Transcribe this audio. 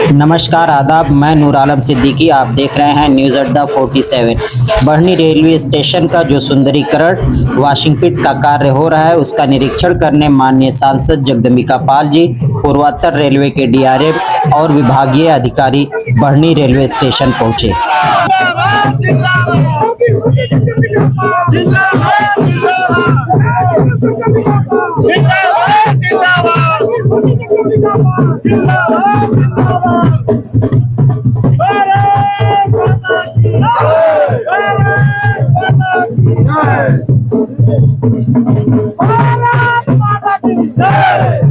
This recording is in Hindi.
नमस्कार आदाब, मैं नूर आलम सिद्दीकी। आप देख रहे हैं न्यूज़ अड्डा 47। बढ़नी रेलवे स्टेशन का जो सुंदरीकरण वॉशिंग पिट का कार्य हो रहा है, उसका निरीक्षण करने माननीय सांसद जगदम्बिका पाल जी, पूर्वोत्तर रेलवे के डीआरएम और विभागीय अधिकारी बढ़नी रेलवे स्टेशन पहुंचे। भारत माता की जय।